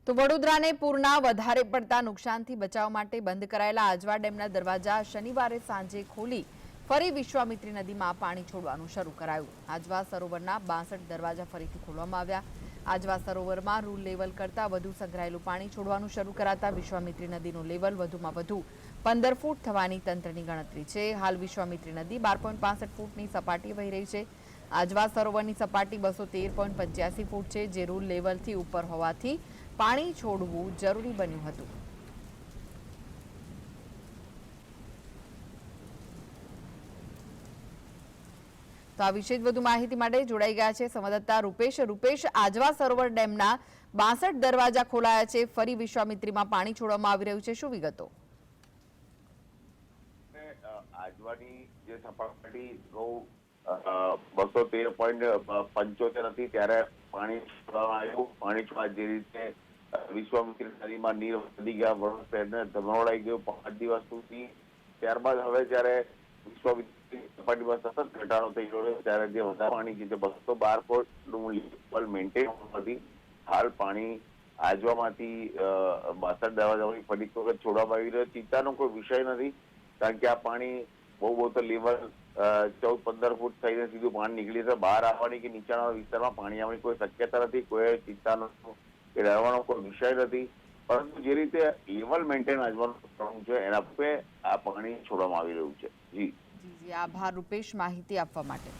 તો વડોદરાને પૂરના વધારે પડતા નુકસાનથી બચાવ માટે બંધ કરાયેલા આજવા ડેમના દરવાજા શનિવારે સાંજે ખોલી ફરી વિશ્વામિત્રી નદીમાં પાણી છોડવાનું શરૂ કરાયું। આજવા સરોવરના 62 દરવાજા ફરીથી ખોલવામાં આવ્યા। આજવા સરોવરમાં રૂલ લેવલ કરતાં વધુ સંગ્રહાયેલું પાણી છોડવાનું શરૂ કરાતા વિશ્વામિત્રી નદીનું લેવલ વધુમાં વધુ 15 ફૂટ થવાની તંત્રની ગણતરી છે। હાલ વિશ્વામિત્રી નદી 12.65 ફૂટની સપાટી વહી રહી છે। આજવા સરોવરની સપાટી 213.85 ફૂટ છે, જે રૂલ લેવલથી ઉપર હોવાથી પાણી છોડવું જરૂરી બન્યું હતું। તો આ વિશે વધુ માહિતી માટે જોડાઈ ગયા છે સંવાદદાતા રૂપેશ। રૂપેશ, આજવા સરોવર ડેમના 62 દરવાજા ખોલાયા છે, ફરી વિશ્વામિત્રીમાં પાણી છોડવામાં આવી રહ્યું છે, શું વિગતો? આજવાની જે સપાટી 213.75 હતી ત્યારે પાણી છોડવામાં આવ્યું। પાણી છોડવા જે રીતે વિશ્વામિત્રી નદીમાં નીર વધી ગયા, વડોદરા શહેરને ધમરોડાઈ ગયું 5 દિવસ સુધી। ત્યારબાદ હવે જ્યારે વિશ્વામિત્રી સપાટીમાં સતત ઘટાડો થઈ રહ્યો ત્યારે જે વધારે પાણી છે, 212 ફૂટનું લેવલ મેન્ટેન હોવાથી હાલ પાણી આજવામાંથી 62 દરવાજામાંથી ફરી વખત છોડવામાં આવી રહ્યો। ચિંતાનો કોઈ વિષય નથી, કારણ કે આ પાણી બહુ તો લેવલ 14-15 ફૂટ થઈને સીધું પાણી નીકળી છે। બહાર આવવાની કે નીચાણવાળા વિસ્તારમાં પાણી આવવાની કોઈ શક્યતા નથી, કોઈ ચિંતાનો કે ડરવાનો કોઈ વિષય નથી। પરંતુ જે રીતે લેવલ મેન્ટેન આજવાનું છે એના પર આ પાણી છોડવામાં આવી રહ્યું છે। જી જી, આભાર રૂપેશ માહિતી આપવા માટે।